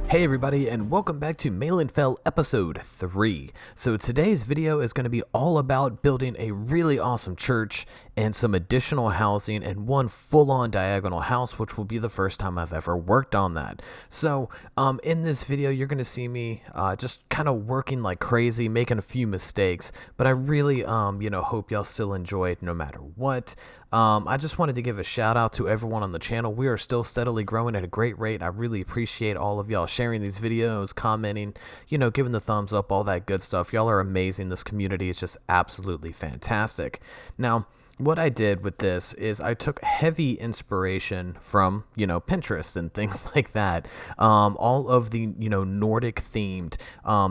Hey everybody, and welcome back to Maelinfell episode 3. So today's video is going to be all about building a really awesome church and some additional housing and one full-on diagonal house, which will be the first time I've ever worked on that. So in this video, you're going to see me just kind of working like crazy, making a few mistakes, but I really hope y'all still enjoy it no matter what. I just wanted to give a shout out to everyone on the channel. We are still steadily growing at a great rate. I really appreciate all of y'all sharing these videos, commenting, giving the thumbs up, all that good stuff. Y'all are amazing. This community is just absolutely fantastic. Now, what I did with this is I took heavy inspiration from, Pinterest and things like that. All of the, Nordic themed.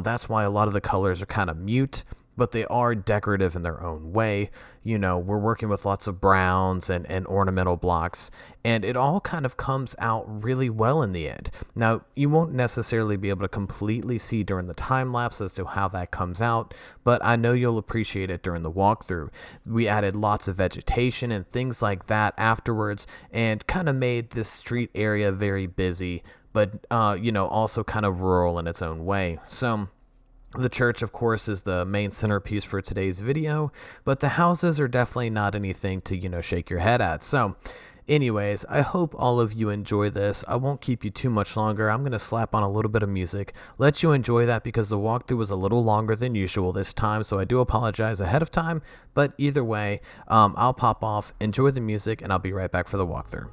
That's why a lot of the colors are kind of mute, but they are decorative in their own way. We're working with lots of browns and ornamental blocks, and it all kind of comes out really well in the end. Now, you won't necessarily be able to completely see during the time lapse as to how that comes out, but I know you'll appreciate it during the walkthrough. We added lots of vegetation and things like that afterwards, and kind of made this street area very busy, but also kind of rural in its own way. So the church, of course, is the main centerpiece for today's video, but the houses are definitely not anything to, shake your head at. So anyways, I hope all of you enjoy this. I won't keep you too much longer. I'm going to slap on a little bit of music, let you enjoy that because the walkthrough was a little longer than usual this time, so I do apologize ahead of time, but either way, I'll pop off, enjoy the music, and I'll be right back for the walkthrough.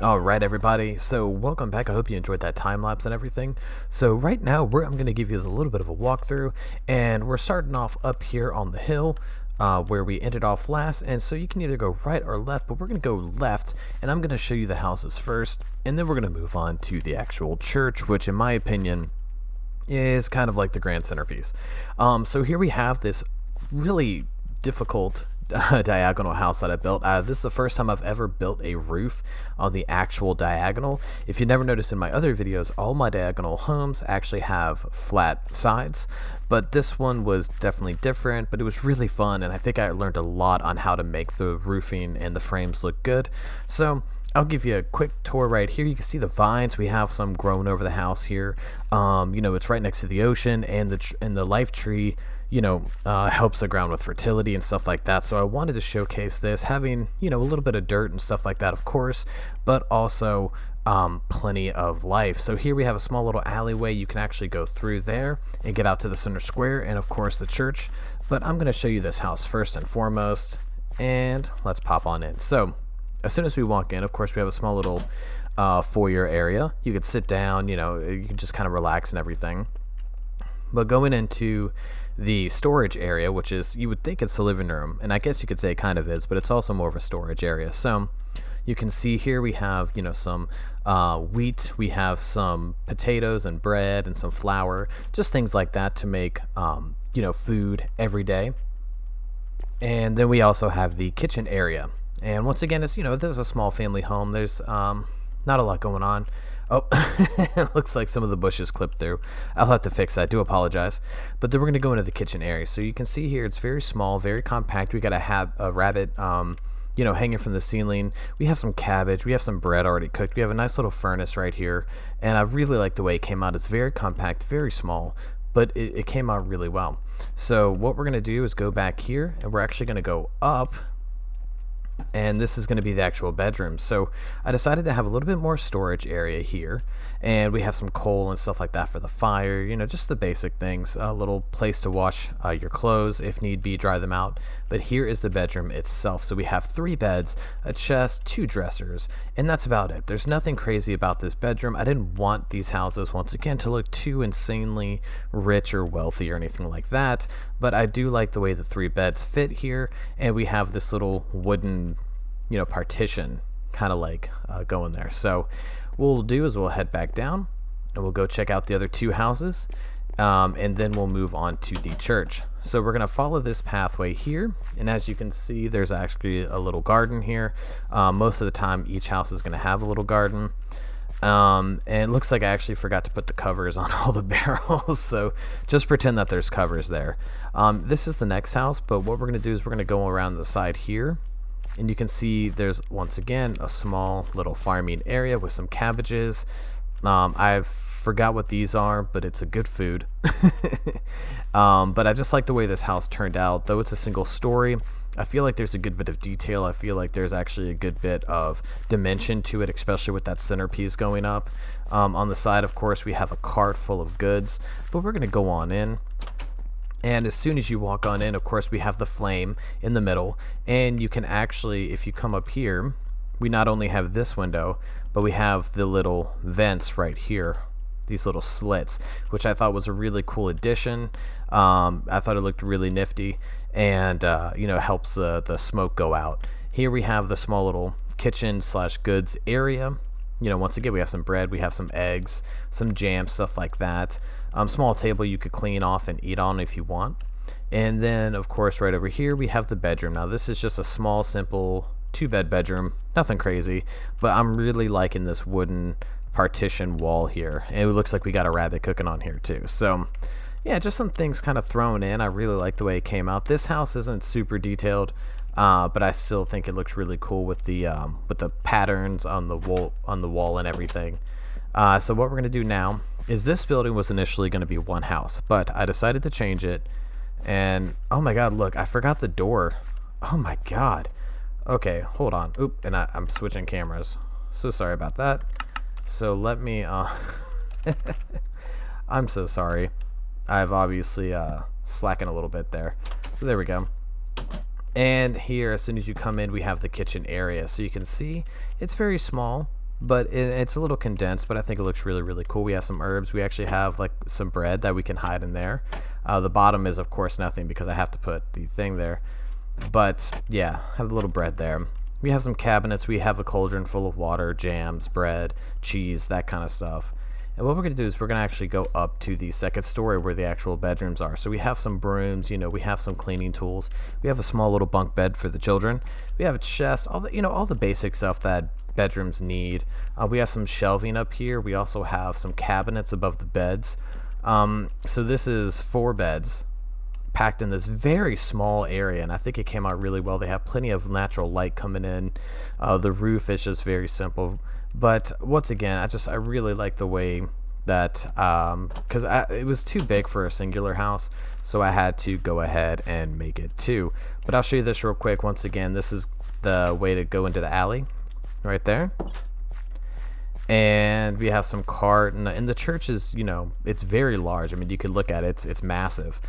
Alright everybody, so welcome back. I hope you enjoyed that time lapse and everything. So right now I'm going to give you a little bit of a walkthrough, and we're starting off up here on the hill where we ended off last, and so you can either go right or left, but we're going to go left, and I'm going to show you the houses first, and then we're going to move on to the actual church, which in my opinion is kind of like the grand centerpiece. So here we have this really difficult diagonal house that I built. This is the first time I've ever built a roof on the actual diagonal. If you never noticed in my other videos, all my diagonal homes actually have flat sides, but this one was definitely different, but it was really fun, and I think I learned a lot on how to make the roofing and the frames look good. So I'll give you a quick tour right here. You can see the vines. We have some grown over the house here. It's right next to the ocean, and the life tree helps the ground with fertility and stuff like that. So I wanted to showcase this, having, a little bit of dirt and stuff like that, of course, but also plenty of life. So here we have a small little alleyway. You can actually go through there and get out to the center square and, of course, the church. But I'm going to show you this house first and foremost, and let's pop on in. So as soon as we walk in, of course, we have a small little foyer area. You could sit down, you can just kind of relax and everything. But going into the storage area, which is, you would think it's the living room, and I guess you could say it kind of is, but it's also more of a storage area. So you can see here we have, some wheat, we have some potatoes and bread and some flour, just things like that to make, food every day. And then we also have the kitchen area. And once again, it's, there's a small family home. There's not a lot going on. Oh, it looks like some of the bushes clipped through. I'll have to fix that. I do apologize. But then we're going to go into the kitchen area. So you can see here, it's very small, very compact. We got a rabbit, hanging from the ceiling. We have some cabbage. We have some bread already cooked. We have a nice little furnace right here. And I really like the way it came out. It's very compact, very small, but it came out really well. So what we're going to do is go back here, and we're actually going to go up. And this is going to be the actual bedroom. So I decided to have a little bit more storage area here, and we have some coal and stuff like that for the fire, just the basic things. A little place to wash your clothes if need be, dry them out. But here is the bedroom itself. So we have 3 beds, a chest, 2 dressers, and that's about it. There's nothing crazy about this bedroom. I didn't want these houses, once again, to look too insanely rich or wealthy or anything like that, but I do like the way the 3 beds fit here, and we have this little wooden partition kind of like going there. So what we'll do is we'll head back down and we'll go check out the other 2 houses, and then we'll move on to the church. So we're going to follow this pathway here, and as you can see, there's actually a little garden here. Most of the time each house is going to have a little garden. And it looks like I actually forgot to put the covers on all the barrels, so just pretend that there's covers there. This is the next house, but what we're going to do is we're going to go around the side here, and you can see there's, once again, a small little farming area with some cabbages. I forgot what these are, but it's a good food. But I just like the way this house turned out. Though it's a single story, I feel like there's a good bit of detail. I feel like there's actually a good bit of dimension to it, especially with that centerpiece going up. On the side, of course, we have a cart full of goods, but we're going to go on in. And as soon as you walk on in, of course, we have the flame in the middle, and you can actually, if you come up here, we not only have this window, but we have the little vents right here, these little slits, which I thought was a really cool addition. I thought it looked really nifty, and helps the smoke go out. Here we have the small little kitchen / goods area. Once again, we have some bread, we have some eggs, some jam, stuff like that. Small table you could clean off and eat on if you want. And then, of course, right over here, we have the bedroom. Now, this is just a small, simple 2-bed bedroom, nothing crazy, but I'm really liking this wooden partition wall here. And it looks like we got a rabbit cooking on here too. So yeah, just some things kind of thrown in. I really like the way it came out. This house isn't super detailed, but I still think it looks really cool with the patterns on the wall and everything. So what we're gonna do now is, this building was initially gonna be 1 house, but I decided to change it. And oh my god, look, I forgot the door. Oh my god. Okay, hold on. Oop, and I'm switching cameras. So sorry about that. So let me I'm so sorry. I've obviously slackened a little bit there. So there we go. And here, as soon as you come in, we have the kitchen area. So you can see it's very small, but it's a little condensed, but I think it looks really, really cool. We have some herbs. We actually have like some bread that we can hide in there. The bottom is, of course, nothing because I have to put the thing there. But yeah, have a little bread there. We have some cabinets. We have a cauldron full of water, jams, bread, cheese, that kind of stuff. And what we're going to do is we're going to actually go up to the 2nd story where the actual bedrooms are. So we have some brooms, we have some cleaning tools. We have a small little bunk bed for the children. We have a chest, all the basic stuff that bedrooms need. We have some shelving up here. We also have some cabinets above the beds. So this is 4 beds packed in this very small area, and I think it came out really well. They have plenty of natural light coming in. The roof is just very simple, but once again, I really like the way that because it was too big for a singular house, so I had to go ahead and make it two. But I'll show you this real quick. Once again, this is the way to go into the alley right there, and we have some cart, and the church is, you know, it's very large. I mean, you could look at it, it's massive.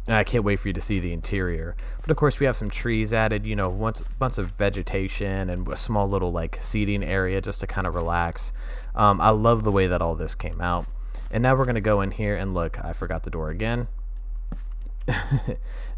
And I can't wait for you to see the interior. But of course we have some trees added, you know, bunch of vegetation and a small little like seating area just to kind of relax. I love the way that all this came out. And now we're gonna go in here and look, I forgot the door again.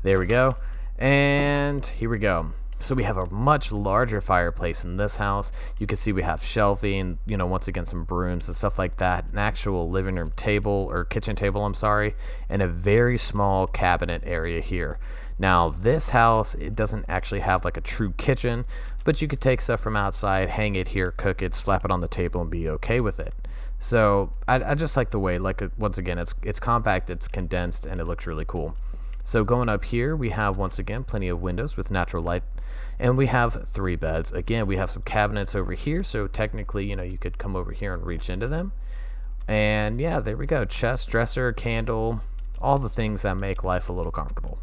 There we go. And here we go. So we have a much larger fireplace in this house. You can see we have shelving, you know, once again some brooms and stuff like that, an actual living room table, or kitchen table, I'm sorry, and a very small cabinet area here. Now this house, it doesn't actually have like a true kitchen, but you could take stuff from outside, hang it here, cook it, slap it on the table, and be okay with it. So I just like the way, like, once again, it's compact, it's condensed, and it looks really cool. So going up here, we have, once again, plenty of windows with natural light, and we have 3 beds. Again, we have some cabinets over here, so technically, you know, you could come over here and reach into them. And yeah, there we go. Chest, dresser, candle, all the things that make life a little comfortable.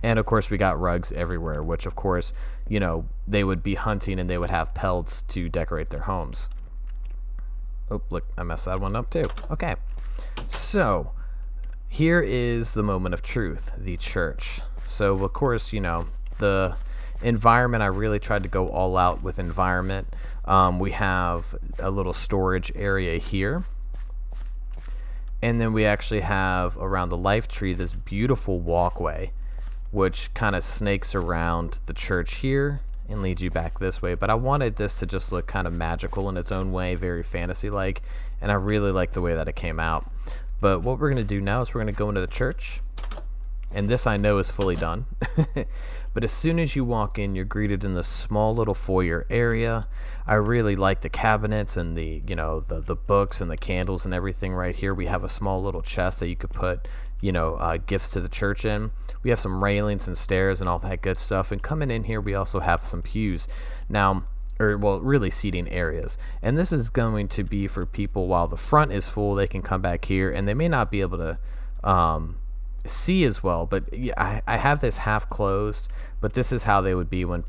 And of course, we got rugs everywhere, which of course, you know, they would be hunting and they would have pelts to decorate their homes. Oh, look, I messed that one up too. Okay, so here is the moment of truth, the church. So of course, you know, the environment, I really tried to go all out with environment. We have a little storage area here, and then we actually have around the life tree this beautiful walkway which kind of snakes around the church here and leads you back this way. But I wanted this to just look kind of magical in its own way, very fantasy like, and I really like the way that it came out. But what we're going to do now is we're going to go into the church, and this I know is fully done. But as soon as you walk in, you're greeted in this small little foyer area. I really like the cabinets and the, you know, the books and the candles and everything right here. We have a small little chest that you could put, you know, gifts to the church in. We have some railings and stairs and all that good stuff. And coming in here, we also have some pews. Now, well, really seating areas. And this is going to be for people while the front is full, they can come back here, and they may not be able to see as well, but yeah, I have this half closed, but this is how they would be when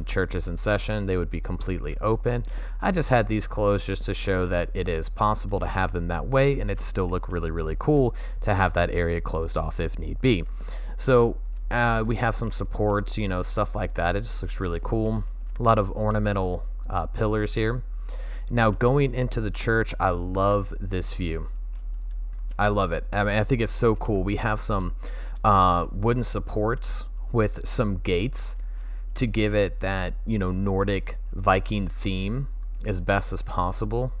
church is in session. They would be completely open. I just had these closed just to show that it is possible to have them that way, and it still look really, really cool to have that area closed off if need be. So we have some supports, you know, stuff like that. It just looks really cool. A lot of ornamental pillars here. Now going into the church, I love this view. I love it. I mean, I think it's so cool. We have some wooden supports with some gates to give it that, you know, Nordic Viking theme as best as possible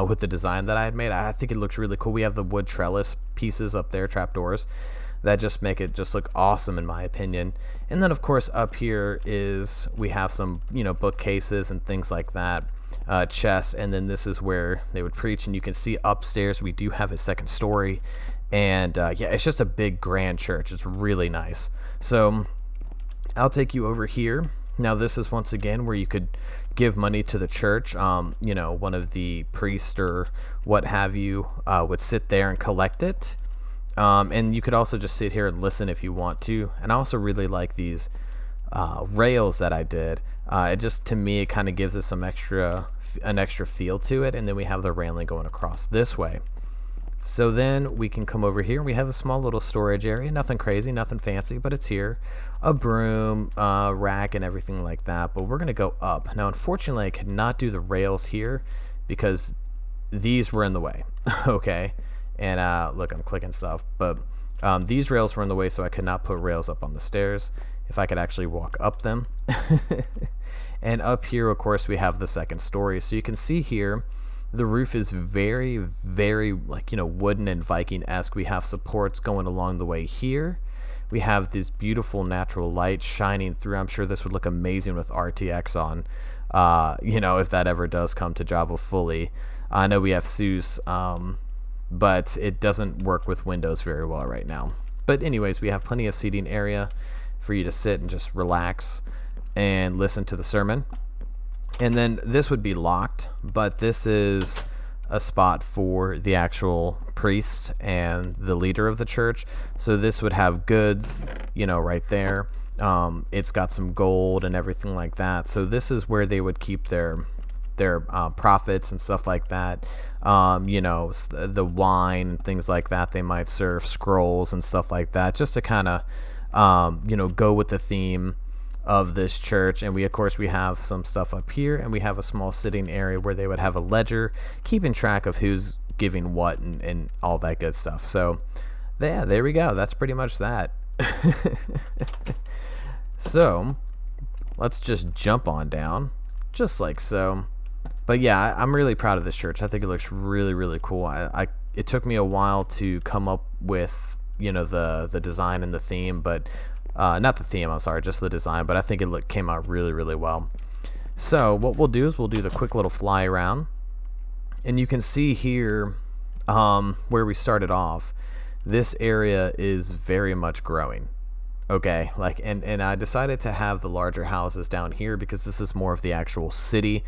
with the design that I had made. I think it looks really cool. We have the wood trellis pieces up there, trapdoors, that just make it just look awesome in my opinion. And then of course up here is we have some, you know, bookcases and things like that. Chests, and then this is where they would preach, and you can see upstairs we do have a second story, and yeah, it's just a big grand church. It's really nice. So I'll take you over here. Now this is once again where you could give money to the church. You know, one of the priests or what have you would sit there and collect it, and you could also just sit here and listen if you want to. And I also really like these rails that I did. It just, to me, it kind of gives us an extra feel to it. And then we have the railing going across this way. So then we can come over here. We have a small little storage area, nothing crazy, nothing fancy, but it's here. A broom, rack, and everything like that. But we're gonna go up. Now unfortunately I could not do the rails here because these were in the way. Okay, and look, I'm clicking stuff, but these rails were in the way, so I could not put rails up on the stairs. If I could actually walk up them. And up here, of course, we have the second story. So you can see here, the roof is very, very, like, you know, wooden and Viking-esque. We have supports going along the way here. We have this beautiful natural light shining through. I'm sure this would look amazing with RTX on, you know, if that ever does come to Java fully. I know we have SUSE, but it doesn't work with Windows very well right now. But anyways, we have plenty of seating area for you to sit and just relax and listen to the sermon. And then this would be locked, but this is a spot for the actual priest and the leader of the church. So this would have goods, you know, right there. It's got some gold and everything like that. So this is where they would keep their profits and stuff like that. You know, the wine and things like that. They might serve scrolls and stuff like that, just to kind of, you know, go with the theme of this church. And we have some stuff up here, and we have a small sitting area where they would have a ledger keeping track of who's giving what and all that good stuff. So yeah, there we go. That's pretty much that. So let's just jump on down, just like so. But yeah, I'm really proud of this church. I think it looks really, really cool. It took me a while to come up with, you know, the design and the theme, but not the theme, I'm sorry, just the design. But I think it came out really, really well. So what we'll do is we'll do the quick little fly around, and you can see here where we started off. This area is very much growing. Okay, like, and I decided to have the larger houses down here because this is more of the actual city.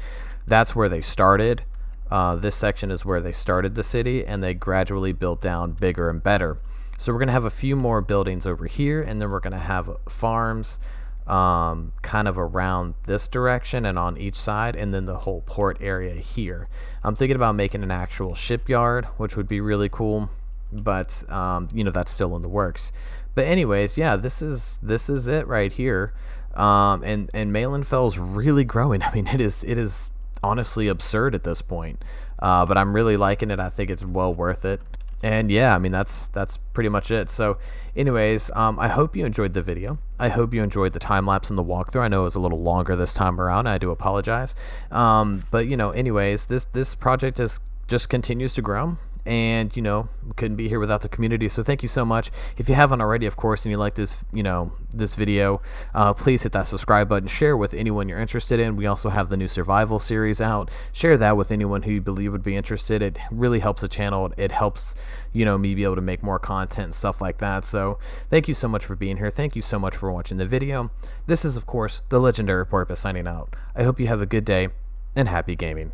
That's where they started. This section is where they started the city, and they gradually built down bigger and better. So we're going to have a few more buildings over here, and then we're going to have farms kind of around this direction and on each side, and then the whole port area here. I'm thinking about making an actual shipyard, which would be really cool, but you know, that's still in the works. But anyways, yeah, this is it right here. And Maelinfell's really growing. I mean, it is honestly absurd at this point. But I'm really liking it. I think it's well worth it. And yeah, I mean, that's pretty much it. So anyways, I hope you enjoyed the video. I hope you enjoyed the time lapse and the walkthrough. I know it was a little longer this time around. I do apologize. But you know, anyways, this project just continues to grow. And, you know, we couldn't be here without the community. So thank you so much. If you haven't already, of course, and you like this, you know, this video, please hit that subscribe button. Share with anyone you're interested in. We also have the new survival series out. Share that with anyone who you believe would be interested. It really helps the channel. It helps, you know, me be able to make more content and stuff like that. So thank you so much for being here. Thank you so much for watching the video. This is, of course, the Legendary Porpoise signing out. I hope you have a good day and happy gaming.